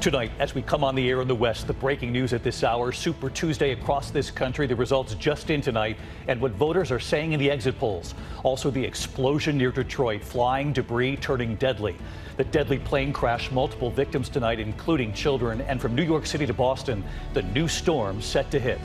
Tonight, as we come on the air in the West, the breaking news at this hour, Super Tuesday across this country, the results just in tonight, and what voters are saying in the exit polls. Also, the explosion near Detroit, flying debris turning deadly. The deadly plane crash, multiple victims tonight, including children. And from New York City to Boston, the new storm set to hit.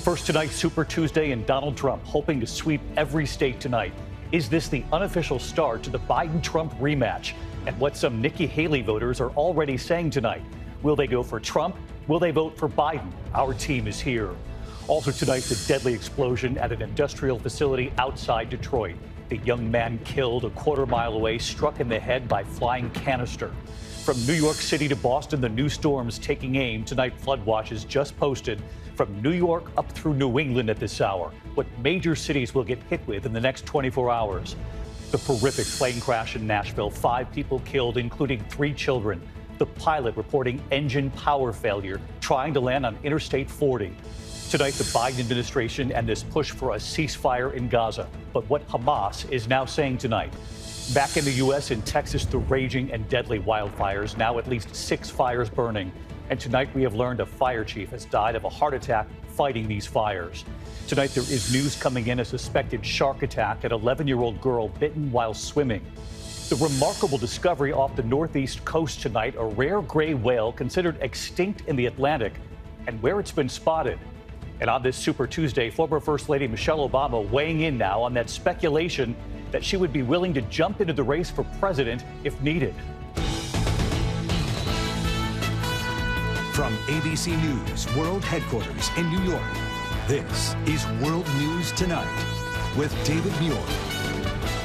First tonight, Super Tuesday, and Donald Trump hoping to sweep every state tonight. Is this the unofficial start to the Biden-Trump rematch? And what some Nikki Haley voters are already saying tonight. Will they go for Trump? Will they vote for Biden? Our team is here. Also tonight, the deadly explosion at an industrial facility outside Detroit. The young man killed a quarter-mile away, struck in the head by flying canister. From New York City to Boston, the new storms taking aim. Tonight, flood watches just posted from New York up through New England at this hour. What major cities will get hit with in the next 24 hours. The horrific plane crash in Nashville, 5 people killed, including 3 children. The pilot reporting engine power failure, trying to land on Interstate 40. Tonight, the Biden administration and this push for a ceasefire in Gaza. But what Hamas is now saying tonight. Back in the U.S., in Texas, the raging and deadly wildfires, now at least 6 fires burning. And tonight, we have learned a fire chief has died of a heart attack fighting these fires. Tonight, there is news coming in, a suspected shark attack at 11-year-old girl bitten while swimming. The remarkable discovery off the northeast coast tonight, a rare gray whale considered extinct in the Atlantic, and where it's been spotted. And on this Super Tuesday, former First Lady Michelle Obama weighing in now on that speculation that she would be willing to jump into the race for president if needed. From ABC News World Headquarters in New York, this is World News Tonight with David Muir.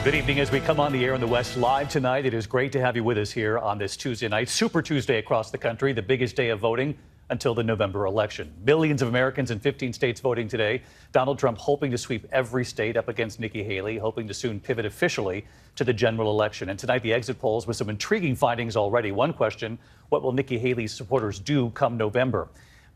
Good evening. As we come on the air in the West live tonight, it is great to have you with us here on this Tuesday night. Super Tuesday across the country, the biggest day of voting until the November election. Millions of Americans in 15 states voting today. Donald Trump hoping to sweep every state up against Nikki Haley, hoping to soon pivot officially to the general election. And tonight, the exit polls with some intriguing findings already. One question, what will Nikki Haley's supporters do come November?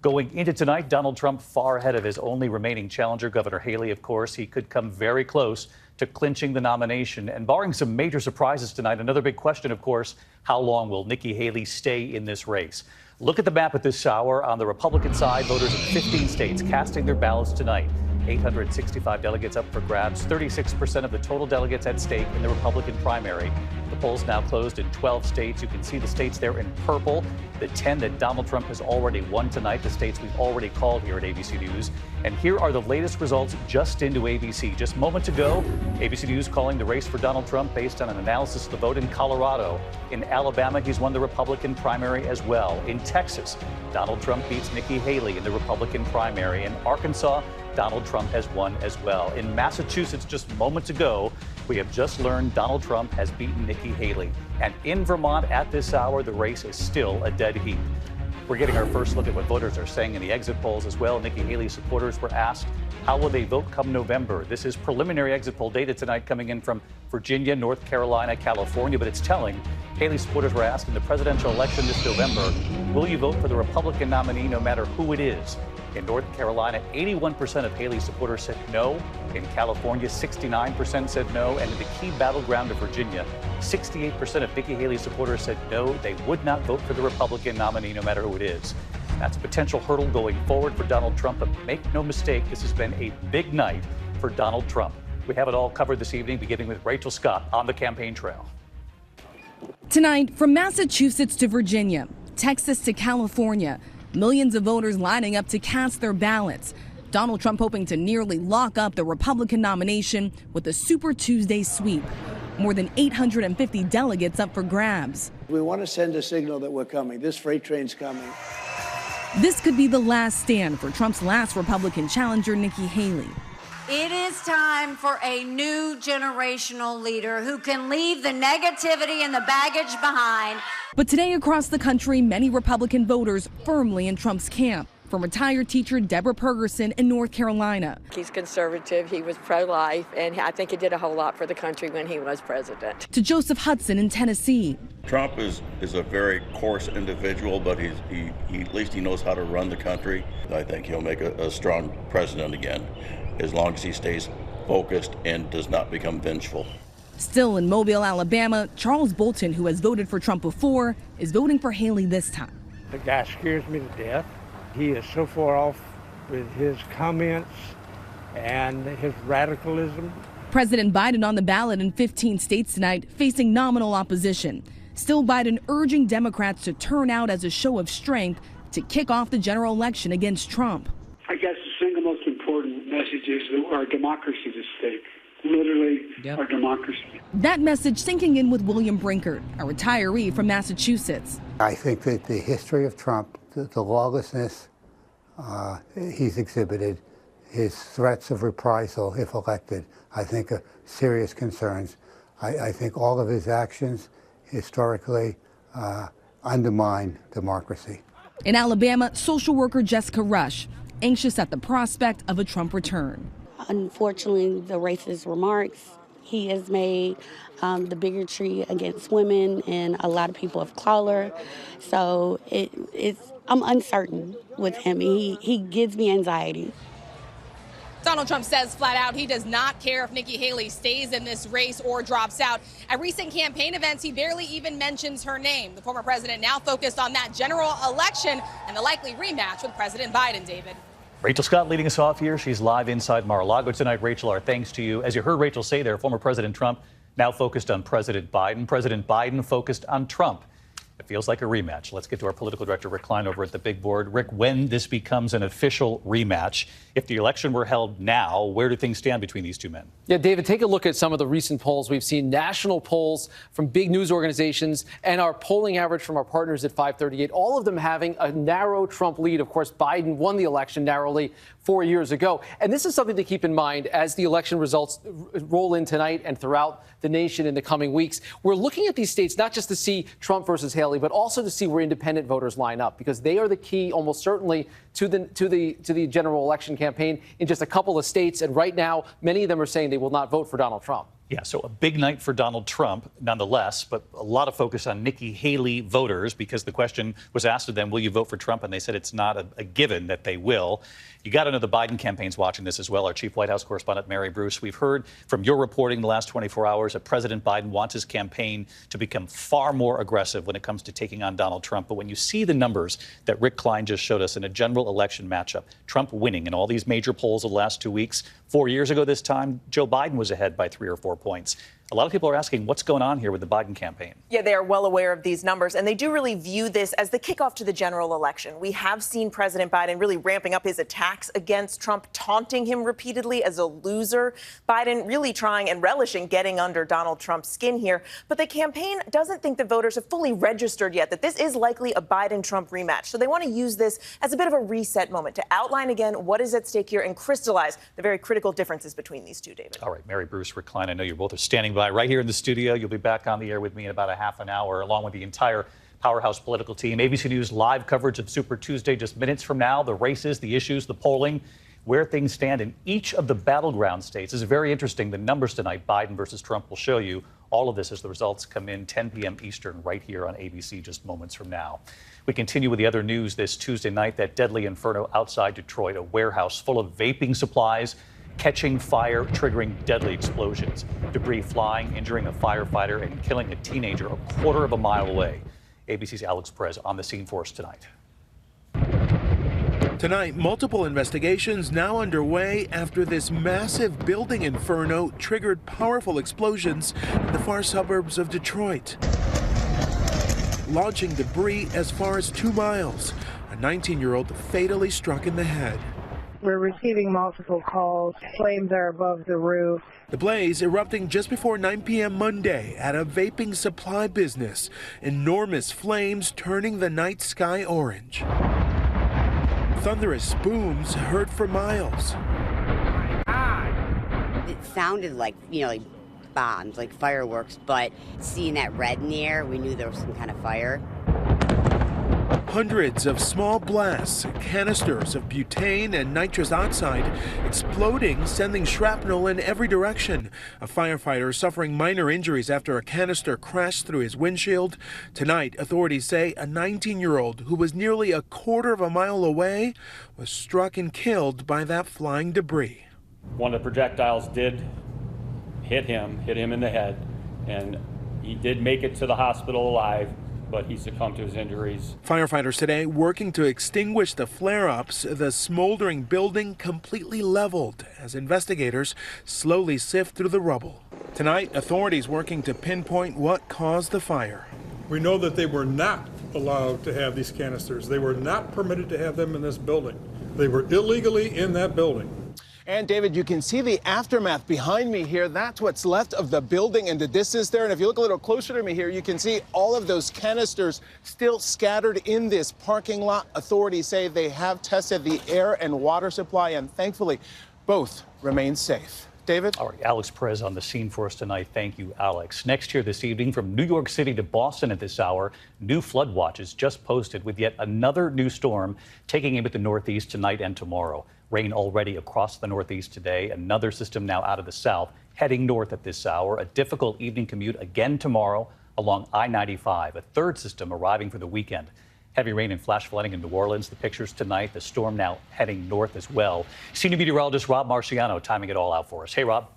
Going into tonight, Donald Trump far ahead of his only remaining challenger, Governor Haley, of course. He could come very close to clinching the nomination. And barring some major surprises tonight, another big question, of course, how long will Nikki Haley stay in this race? Look at the map at this hour. On the Republican side, voters in 15 states casting their ballots tonight. 865 delegates up for grabs, 36% of the total delegates at stake in the Republican primary. The polls now closed in 12 states. You can see the states there in purple, the 10 that Donald Trump has already won tonight, the states we've already called here at ABC News. And here are the latest results just into ABC. Just moments ago, ABC News calling the race for Donald Trump based on an analysis of the vote in Colorado. In Alabama, he's won the Republican primary as well. In Texas, Donald Trump beats Nikki Haley in the Republican primary. In Arkansas, Donald Trump has won as well. In Massachusetts, just moments ago, we have just learned Donald Trump has beaten Nikki Haley. And in Vermont at this hour, the race is still a dead heat. We're getting our first look at what voters are saying in the exit polls as well. Nikki Haley supporters were asked, how will they vote come November? This is preliminary exit poll data tonight coming in from Virginia, North Carolina, California, but it's telling. Haley supporters were asked in the presidential election this November, will you vote for the Republican nominee no matter who it is? In North Carolina, 81% of Haley supporters said no. In California, 69% said no. And in the key battleground of Virginia, 68% of Nikki Haley supporters said no, they would not vote for the Republican nominee no matter who it is. That's a potential hurdle going forward for Donald Trump. But make no mistake, this has been a big night for Donald Trump. We have it all covered this evening, beginning with Rachel Scott on the campaign trail. Tonight, from Massachusetts to Virginia, Texas to California, millions of voters lining up to cast their ballots. Donald Trump hoping to nearly lock up the Republican nomination with a Super Tuesday sweep. More than 850 delegates up for grabs. We want to send a signal that we're coming. This freight train's coming. This could be the last stand for Trump's last Republican challenger, Nikki Haley. It is time for a new generational leader who can leave the negativity and the baggage behind. But today across the country, many Republican voters firmly in Trump's camp. From retired teacher Deborah Pergerson in North Carolina. He's conservative, he was pro-life, and I think he did a whole lot for the country when he was president. To Joseph Hudson in Tennessee. Trump is a very coarse individual, but he at least he knows how to run the country. I think he'll make a strong president again, as long as he stays focused and does not become vengeful. Still in Mobile, Alabama, Charles Bolton, who has voted for Trump before, is voting for Haley this time. The guy scares me to death. He is so far off with his comments and his radicalism. President Biden on the ballot in 15 states tonight, facing nominal opposition. Still, Biden urging Democrats to turn out as a show of strength to kick off the general election against Trump. I guess the single most important message is that our democracy is at stake. Literally, our democracy. That message sinking in with William Brinkert, a retiree from Massachusetts. I think that the history of Trump, the lawlessness he's exhibited, his threats of reprisal if elected, I think are serious concerns. I think all of his actions historically undermine democracy. In Alabama, social worker Jessica Rush, anxious at the prospect of a Trump return. Unfortunately, the racist remarks he has made, the bigotry against women and a lot of people of color. So I'm uncertain with him. He gives me anxiety. Donald Trump says flat out he does not care if Nikki Haley stays in this race or drops out. At recent campaign events, he barely even mentions her name. The former president now focused on that general election and the likely rematch with President Biden, David. Rachel Scott leading us off here. She's live inside Mar-a-Lago tonight. Rachel, our thanks to you. As you heard Rachel say there, former President Trump now focused on President Biden. President Biden focused on Trump. It feels like a rematch. Let's get to our political director, Rick Klein, over at the big board. Rick, when this becomes an official rematch, if the election were held now, where do things stand between these two men? Yeah, David, take a look at some of the recent polls. We've seen national polls from big news organizations and our polling average from our partners at 538, all of them having a narrow Trump lead. Of course, Biden won the election narrowly 4 years ago. And this is something to keep in mind as the election results roll in tonight and throughout the nation in the coming weeks. We're looking at these states not just to see Trump versus Haley, but also to see where independent voters line up, because they are the key almost certainly to the general election campaign in just a couple of states. And right now, many of them are saying they will not vote for Donald Trump. Yeah, so a big night for Donald Trump, nonetheless, but a lot of focus on Nikki Haley voters, because the question was asked of them, will you vote for Trump? And they said it's not a given that they will. You got to know the Biden campaign's watching this as well. Our chief White House correspondent, Mary Bruce, we've heard from your reporting the last 24 hours that President Biden wants his campaign to become far more aggressive when it comes to taking on Donald Trump. But when you see the numbers that Rick Klein just showed us in a general election matchup, Trump winning in all these major polls of the last 2 weeks, 4 years ago this time, Joe Biden was ahead by 3 or 4 points. A lot of people are asking what's going on here with the Biden campaign. Yeah, they are well aware of these numbers, and they do really view this as the kickoff to the general election. We have seen President Biden really ramping up his attacks against Trump, taunting him repeatedly as a loser. Biden really trying and relishing getting under Donald Trump's skin here. But the campaign doesn't think that voters have fully registered yet that this is likely a Biden-Trump rematch. So they want to use this as a bit of a reset moment to outline again what is at stake here and crystallize the very critical differences between these two, David. All right, Mary Bruce, Rick Klein, I know you both are standing by right here in the studio. You'll be back on the air with me in about a half an hour, along with the entire Powerhouse political team. ABC News live coverage of Super Tuesday just minutes from now. The races, the issues, the polling, where things stand in each of the battleground states. This is very interesting. The numbers tonight, Biden versus Trump, will show you all of this as the results come in 10 p.m. Eastern right here on ABC just moments from now. We continue with the other news this Tuesday night. That deadly inferno outside Detroit, a warehouse full of vaping supplies catching fire, triggering deadly explosions. Debris flying, injuring a firefighter, and killing a teenager a quarter of a mile away. ABC's Alex Perez on the scene for us tonight. Tonight, multiple investigations now underway after this massive building inferno triggered powerful explosions in the far suburbs of Detroit, launching debris as far as 2 miles. A 19-year-old fatally struck in the head. We're receiving multiple calls. Flames are above the roof. The blaze erupting just before 9 p.m. Monday at a vaping supply business. Enormous flames turning the night sky orange. Thunderous booms heard for miles. It sounded like, like bombs, like fireworks, but seeing that red in the air, we knew there was some kind of fire. Hundreds of small blasts, canisters of butane and nitrous oxide exploding, sending shrapnel in every direction. A firefighter suffering minor injuries after a canister crashed through his windshield. Tonight, authorities say a 19-year-old who was nearly a quarter of a mile away was struck and killed by that flying debris. One of the projectiles did hit him in the head, and he did make it to the hospital alive. but he succumbed to his injuries. Firefighters today working to extinguish the flare-ups, the smoldering building completely leveled as investigators slowly sift through the rubble. Tonight, authorities working to pinpoint what caused the fire. We know that they were not allowed to have these canisters. They were not permitted to have them in this building. They were illegally in that building. And David, you can see the aftermath behind me here. That's what's left of the building in the distance there. And if you look a little closer to me here, you can see all of those canisters still scattered in this parking lot. Authorities say they have tested the air and water supply, and thankfully, both remain safe. David? All right, Alex Perez on the scene for us tonight. Thank you, Alex. Next here this evening, from New York City to Boston at this hour, new flood watches just posted with yet another new storm taking aim at the Northeast tonight and tomorrow. Rain already across the Northeast today. Another system now out of the south, heading north at this hour. A difficult evening commute again tomorrow along I-95. A third system arriving for the weekend. Heavy rain and flash flooding in New Orleans. The pictures tonight. The storm now heading north as well. Senior meteorologist Rob Marciano timing it all out for us. Hey, Rob.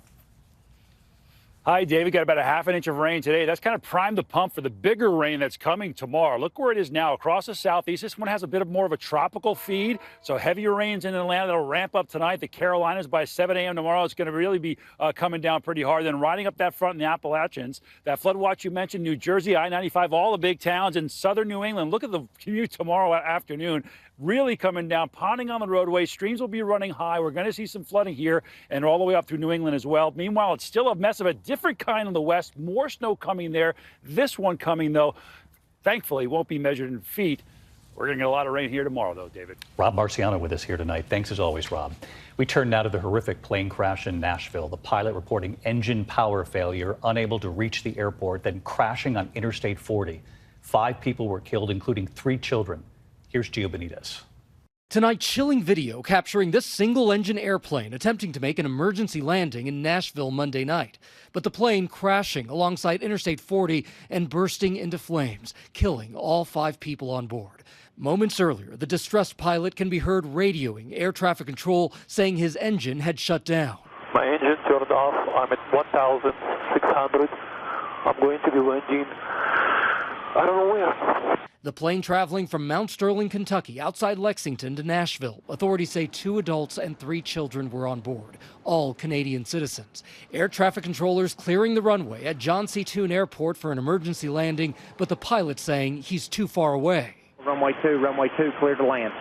Hi, David. Got about a half an inch of rain today. That's kind of primed the pump for the bigger rain that's coming tomorrow. Look where it is now across the southeast. This one has a bit of more of a tropical feed, so heavier rains in Atlanta. That'll ramp up tonight. The Carolinas by 7 a.m. tomorrow. It's going to really be coming down pretty hard. Then riding up that front in the Appalachians. That flood watch you mentioned, New Jersey, I-95, all the big towns in southern New England. Look at the commute tomorrow afternoon. Really coming down, ponding on the roadway. Streams will be running high. We're going to see some flooding here and all the way up through New England as well. Meanwhile, it's still a mess of a different kind in the west. More snow coming there. This one coming, though, thankfully won't be measured in feet. We're going to get a lot of rain here tomorrow, though, David. Rob Marciano with us here tonight. Thanks as always, Rob. We turn now to the horrific plane crash in Nashville. The pilot reporting engine power failure, unable to reach the airport, then crashing on Interstate 40. 5 people were killed, including 3 children. Here's Gio Benitez. Tonight, chilling video capturing this single-engine airplane attempting to make an emergency landing in Nashville Monday night. But the plane crashing alongside Interstate 40 and bursting into flames, killing all 5 people on board. Moments earlier, the distressed pilot can be heard radioing air traffic control, saying his engine had shut down. My engine turned off. I'm at 1,600. I'm going to be landing. I don't know where. The plane traveling from Mount Sterling, Kentucky, outside Lexington to Nashville. Authorities say 2 adults and 3 children were on board, all Canadian citizens. Air traffic controllers clearing the runway at John C. Toone Airport for an emergency landing, but the pilot saying he's too far away. Runway 2, clear to land.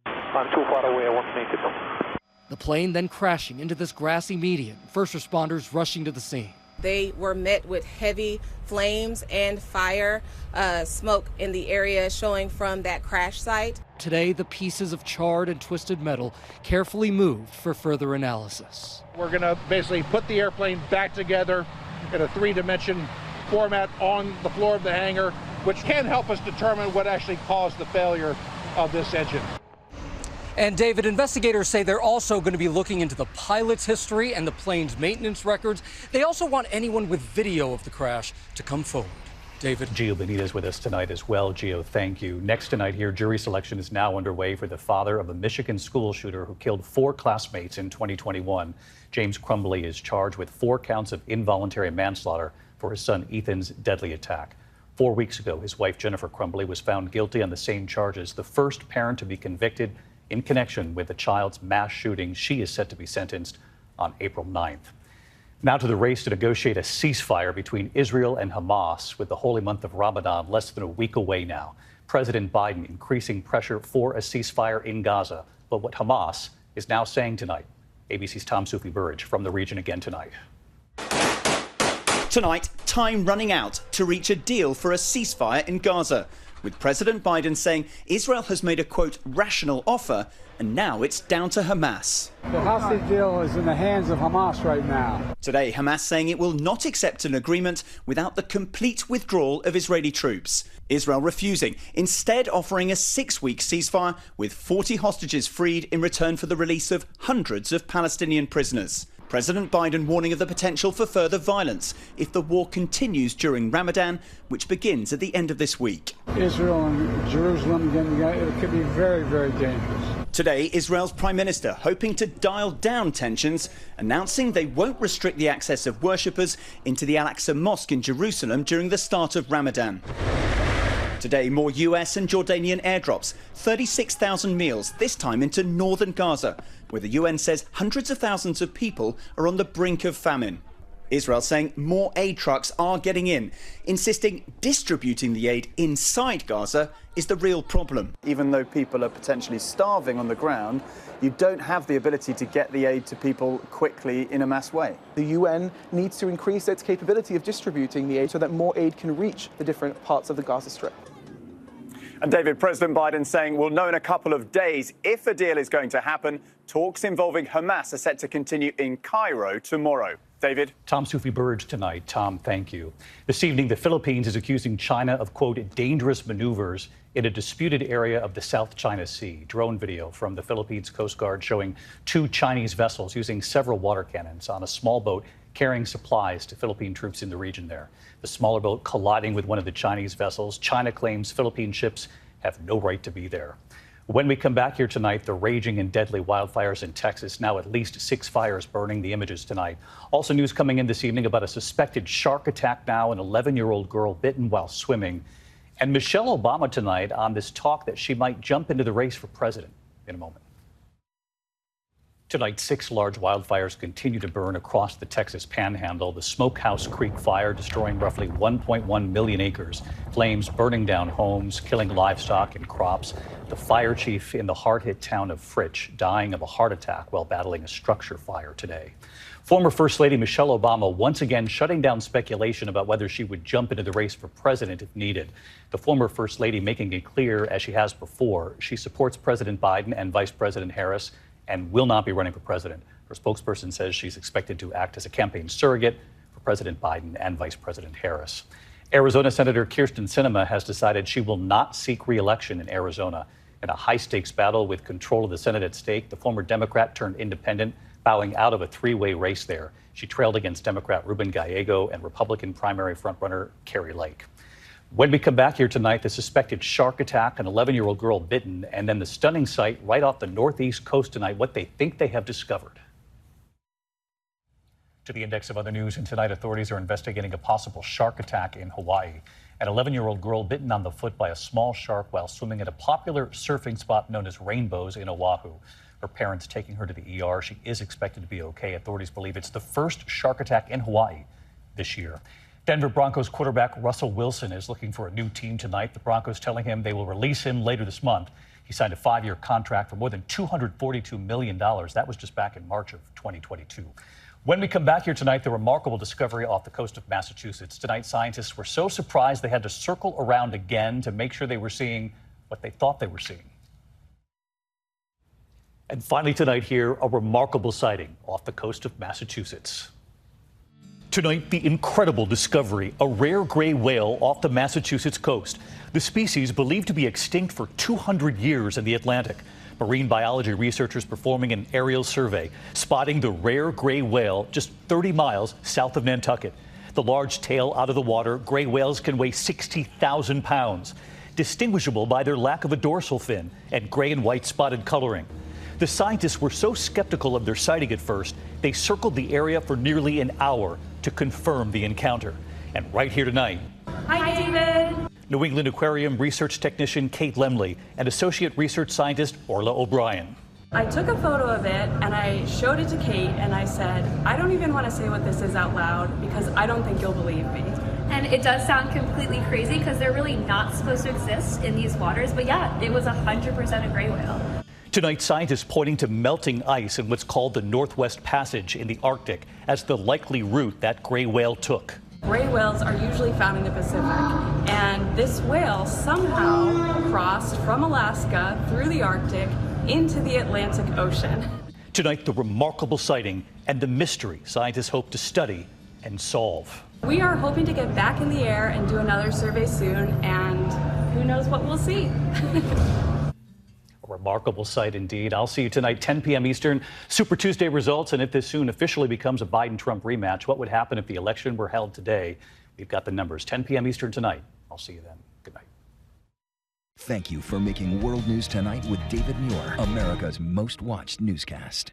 I'm too far away, I won't make it. The plane then crashing into this grassy median, first responders rushing to the scene. They were met with heavy flames and fire, smoke in the area showing from that crash site. Today, the pieces of charred and twisted metal carefully moved for further analysis. We're going to basically put the airplane back together in a 3-dimension format on the floor of the hangar, which can help us determine what actually caused the failure of this engine. And David, investigators say they're also going to be looking into the pilot's history and the plane's maintenance records. They also want anyone with video of the crash to come forward. David. Gio Benitez with us tonight as well. Gio, thank you. Next tonight here, jury selection is now underway for the father of a Michigan school shooter who killed 4 classmates in 2021. James Crumbley is charged with 4 counts of involuntary manslaughter for his son Ethan's deadly attack. 4 weeks ago, his wife Jennifer Crumbley was found guilty on the same charges, the first parent to be convicted in connection with the child's mass shooting. She is set to be sentenced on April 9th. Now to the race to negotiate a ceasefire between Israel and Hamas, with the holy month of Ramadan less than a week away now. President Biden increasing pressure for a ceasefire in Gaza. But what Hamas is now saying tonight. ABC's Tom Soufi-Burridge from the region again tonight. Tonight, time running out to reach a deal for a ceasefire in Gaza, with President Biden saying Israel has made a, quote, rational offer, and now it's down to Hamas. The hostage deal is in the hands of Hamas right now. Today, Hamas saying it will not accept an agreement without the complete withdrawal of Israeli troops. Israel refusing, instead offering a 6-week ceasefire with 40 hostages freed in return for the release of hundreds of Palestinian prisoners. President Biden warning of the potential for further violence if the war continues during Ramadan, which begins at the end of this week. Israel and Jerusalem getting together, it could be very, very dangerous. Today, Israel's Prime Minister hoping to dial down tensions, announcing they won't restrict the access of worshippers into the Al-Aqsa Mosque in Jerusalem during the start of Ramadan. Today, more US and Jordanian airdrops, 36,000 meals, this time into northern Gaza, where the UN says hundreds of thousands of people are on the brink of famine. Israel saying more aid trucks are getting in, insisting distributing the aid inside Gaza is the real problem. Even though people are potentially starving on the ground, you don't have the ability to get the aid to people quickly in a mass way. The UN needs to increase its capability of distributing the aid so that more aid can reach the different parts of the Gaza Strip. And David, President Biden saying we'll know in a couple of days if a deal is going to happen. Talks involving Hamas are set to continue in Cairo tomorrow. David? Tom Soufi-Burge tonight. Tom, thank you. This evening, the Philippines is accusing China of, quote, dangerous maneuvers in a disputed area of the South China Sea. Drone video from the Philippines Coast Guard showing 2 Chinese vessels using several water cannons on a small boat carrying supplies to Philippine troops in the region there. The smaller boat colliding with one of the Chinese vessels. China claims Philippine ships have no right to be there. When we come back here tonight, the raging and deadly wildfires in Texas, now at least 6 fires burning, the images tonight. Also news coming in this evening about a suspected shark attack now, an 11-year-old girl bitten while swimming. And Michelle Obama tonight on this talk that she might jump into the race for president in a moment. Tonight, 6 large wildfires continue to burn across the Texas Panhandle. The Smokehouse Creek fire destroying roughly 1.1 million acres. Flames burning down homes, killing livestock and crops. The fire chief in the hard-hit town of Fritch dying of a heart attack while battling a structure fire today. Former First Lady Michelle Obama once again shutting down speculation about whether she would jump into the race for president if needed. The former First Lady making it clear, as she has before, she supports President Biden and Vice President Harris and will not be running for president. Her spokesperson says she's expected to act as a campaign surrogate for President Biden and Vice President Harris. Arizona Senator Kyrsten Sinema has decided she will not seek re-election in Arizona. In a high-stakes battle with control of the Senate at stake, the former Democrat turned independent, bowing out of a 3-way race there. She trailed against Democrat Ruben Gallego and Republican primary frontrunner Carrie Lake. When we come back here tonight, the suspected shark attack, an 11-year-old girl bitten, and then the stunning sight right off the northeast coast tonight, what they think they have discovered. To the index of other news, and tonight authorities are investigating a possible shark attack in Hawaii. An 11-year-old girl bitten on the foot by a small shark while swimming at a popular surfing spot known as Rainbows in Oahu. Her parents taking her to the ER. She is expected to be okay. Authorities believe it's the first shark attack in Hawaii this year. Denver Broncos quarterback Russell Wilson is looking for a new team tonight. The Broncos telling him they will release him later this month. He signed a 5-year contract for more than $242 million. That was just back in March of 2022. When we come back here tonight, the remarkable discovery off the coast of Massachusetts. Tonight, scientists were so surprised they had to circle around again to make sure they were seeing what they thought they were seeing. And finally tonight here, a remarkable sighting off the coast of Massachusetts. Tonight, the incredible discovery, a rare gray whale off the Massachusetts coast. The species believed to be extinct for 200 years in the Atlantic. Marine biology researchers performing an aerial survey, spotting the rare gray whale just 30 miles south of Nantucket. The large tail out of the water, gray whales can weigh 60,000 pounds, distinguishable by their lack of a dorsal fin and gray and white spotted coloring. The scientists were so skeptical of their sighting at first, they circled the area for nearly an hour to confirm the encounter. And right here tonight, hi, David. New England Aquarium research technician Kate Lemley and associate research scientist Orla O'Brien. I took a photo of it and I showed it to Kate and I said, I don't even want to say what this is out loud because I don't think you'll believe me. And it does sound completely crazy because they're really not supposed to exist in these waters. But yeah, it was 100% a gray whale. Tonight, scientists pointing to melting ice in what's called the Northwest Passage in the Arctic as the likely route that gray whale took. Gray whales are usually found in the Pacific, and this whale somehow crossed from Alaska through the Arctic into the Atlantic Ocean. Tonight, the remarkable sighting and the mystery scientists hope to study and solve. We are hoping to get back in the air and do another survey soon, and who knows what we'll see. Remarkable sight indeed. I'll see you tonight, 10 p.m. Eastern. Super Tuesday results, and if this soon officially becomes a Biden-Trump rematch, what would happen if the election were held today? We've got the numbers. 10 p.m. Eastern tonight. I'll see you then. Good night. Thank you for making World News Tonight with David Muir, America's most watched newscast.